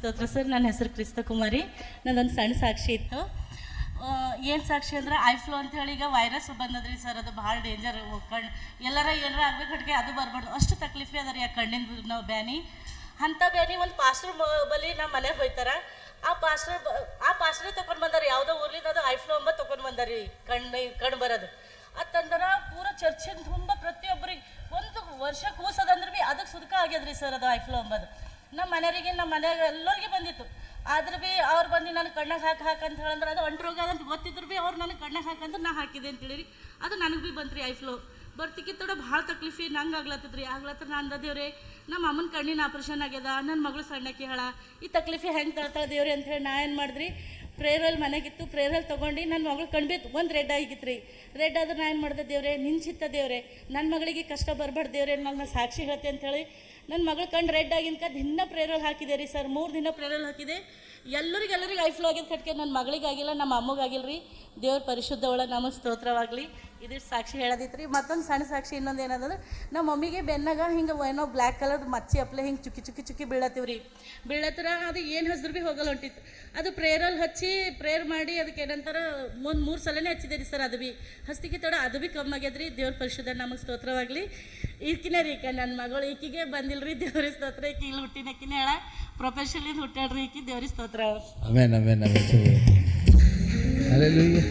ಸ್ತೋತ್ರ ಸರ್. ನನ್ನ ಹೆಸರು ಕ್ರಿಸ್ತ ಕುಮಾರಿ. ನನ್ನೊಂದು ಸಣ್ಣ ಸಾಕ್ಷಿ ಇತ್ತು. ಏನು ಸಾಕ್ಷಿ ಅಂದ್ರೆ ಐಫ್ಲೋ ಅಂತ ಹೇಳಿ ಈಗ ವೈರಸ್ ಬಂದದ್ರಿ ಸರ್. ಅದು ಭಾಳ ಡೇಂಜರ್. ಕಣ್ಣು ಎಲ್ಲರ ಏನಾರ ಆಗ್ಬೇಕು ಹೊಟ್ಟಿಗೆ ಅದು ಬರ್ಬಾರ್ದು, ಅಷ್ಟು ತಕ್ಲೀಫಿ ಅದ ರೀ ಆ ಕಣ್ಣಿನ ನಾವು ಬ್ಯಾನಿ. ಅಂಥ ಬ್ಯಾನಿ ಒಂದು ಪಾಸ್ಟ್ರ್ ಬಲಿ ನಮ್ಮ ಮನೆಗೆ ಹೋಯ್ತಾರ. ಆ ಪಾಸ್ಟ್ರೇ ತೊಗೊಂಡು ಬಂದಾರೆ, ಯಾವುದೋ ಊರ್ಲಿಂದ ಅದು ಐಫ್ಲೋ ಅಂಬ ತೊಗೊಂಡು ಬಂದಾರಿ ಕಣ್ಣು ಬರೋದು. ಅದು ತಂದ್ರೆ ಪೂರ ಚರ್ಚಿನ ತುಂಬ ಪ್ರತಿಯೊಬ್ಬರಿಗೆ ಒಂದು ವರ್ಷ ಕೂಸದಂದ್ರೆ ಭೀ ಅದಕ್ಕೆ ಸುದ್ಕ ಆಗ್ಯದ್ರಿ ಸರ್ ಅದು ಐಫ್ಲೋ ಅಂಬದು. ನಮ್ಮ ಮನೆಯವರಿಗೆ ನಮ್ಮ ಮನೆಯಾಗ ಎಲ್ಲರಿಗೆ ಬಂದಿತ್ತು. ಆದ್ರೆ ಭೀ ಅವ್ರು ಬಂದು ನಾನು ಕಣ್ಣಾಗ ಹಾಕಂತ ಹೇಳಂದ್ರೆ ಅದು ಅಂಟ್ರೋಗ ಅಂತ ಗೊತ್ತಿದ್ರು ಭೀ ಅವ್ರು ನನಗೆ ಕಣ್ಣಾಗ ಹಾಕಂದ್ರೆ ನಾ ಹಾಕಿದೆ ಅಂತೇಳಿ ಅದು ನನಗೆ ಭೀ ಬಂತ್ರಿ ಐಫ್ಲೋ. ಬರ್ತಿಕ್ಕಿತ್ತೋಡ ಭಾಳ ತಕ್ಲೀಫಿ ನಂಗೆ ಆಗ್ಲತ್ತದ್ರಿ. ಆಗ್ಲತ್ತ ನಾನು ಅಂದೇವ್ರಿ ನಮ್ಮ ಅಮ್ಮನ ಕಣ್ಣಿನ ಆಪ್ರೇಷನ್ ಆಗ್ಯದ, ನನ್ನ ಮಗಳು ಸಣ್ಣಕ್ಕೆ ಹೇಳ ಈ ತಕ್ಲೀಫಿ ಹೆಂಗೆ ತಳ್ತಾಳೆ ದೇವ್ರಿ ಅಂತ ಹೇಳಿ ನಾ ಏನು ಮಾಡಿದ್ರಿ, ಪ್ರೇರಲ್ಲಿ ಮನೆಗಿತ್ತು, ಪ್ರೇರಲ್ಲಿ ತೊಗೊಂಡು ನನ್ನ ಮಗಳು ಕಣ್ಬಿತ್ತು ಒಂದು ರೆಡ್ ಆಗಿತ್ತು ರೀ. ರೆಡ್ ಆದ್ರೆ ನಾ ಏನು ಮಾಡಿದೆ, ದೇವ್ರೆ ನಿನ್ಸಿತ್ತ ದೇವ್ರೆ, ನನ್ನ ಮಗಳಿಗೆ ಕಷ್ಟ ಬರಬಾರ್ದು ದೇವ್ರೆ, ನನ್ನ ಸಾಕ್ಷಿ ಹೇಳ್ತೆ ಅಂಥೇಳಿ ನನ್ನ ಮಗಳು ಕಣ್ಣು ರೆಡ್ ಆಗಿನ್ಕ ದಿನ ಪ್ರೇರಲ್ಲಿ ಹಾಕಿದೆ ರೀ ಸರ್. 3 ದಿನ ಪ್ರೇರಲ್ಲಿ ಹಾಕಿದೆ. ಎಲ್ಲರಿಗೆ ಐಫ್ಲೋ ಆಗಿದ್ದು ಕಟ್ಕೆ ನನ್ನ ಮಗಳಿಗಾಗಿಲ್ಲ, ನಮ್ಮ ಅಮ್ಮಗಾಗಿಲ್ಲ ರೀ. ದೇವ್ರ ಪರಿಶುದ್ಧ ಒಳಗೆ ನಮಗೆ ಸ್ತೋತ್ರವಾಗಲಿ. ಇದಿಷ್ಟು ಸಾಕ್ಷಿ ಹೇಳೋದಿತ್ತು ರೀ. ಮತ್ತೊಂದು ಸಣ್ಣ ಸಾಕ್ಷಿ ಇನ್ನೊಂದು ಏನಂದ್ರೆ ನಮ್ಮ ಮಮ್ಮಿಗೆ ಬೆನ್ನಾಗ ಹಿಂಗೆ ಏನೋ ಬ್ಲ್ಯಾಕ್ ಕಲರ್ ಮಚ್ಚಿ ಅಪ್ಲೆ ಹಿಂಗೆ ಚುಕ್ಕಿ ಬೀಳತ್ತೀವಿ ರೀ. ಬೀಳತ್ತರ ಅದು ಏನು ಹಸಿರು ಭೀ ಹೋಗಲ್ಲ ಹೊಂಟಿತ್ತು. ಅದು ಪ್ರೇರಲ್ಲಿ ಹಚ್ಚಿ ಪ್ರೇಯರ್ ಮಾಡಿ ಅದಕ್ಕೆ ಏನಂತಾರೆ 3 ಸಲನೇ ಹಚ್ಚಿದೆ ರೀ ಸರ್. ಅದು ಭೀ ಹಸ್ತಿಗೆ ತಡ ಅದು ಭೀ ಕಮ್ಮಿ ಆಗ್ಯದ್ರಿ. ದೇವ್ರ ಪರಿಶುದ್ಧ ನಮಗೆ ಸ್ತೋತ್ರವಾಗಲಿ. ಈಕಿನೇ ರೀ ನನ್ನ ಮಗಳು, ಈಕಿಗೆ ಬಂದಿಲ್ಲ ರೀ ದೇವ್ರ ಸ್ತೋತ್ರ. ಈಕಿ ಇಲ್ಲಿ ಹುಟ್ಟಿನಕ್ಕಿನೇ ಹೇಳ ಪ್ರೊಫೆಷನ್ಲಿಂದ ಹುಟ್ಟಾಡ್ರಿ ಈಕಿ. ದೇವ್ರ ಸ್ತೋತ್ರ. Amen amen amen. ಹಲ್ಲೆಲೂಯಾ.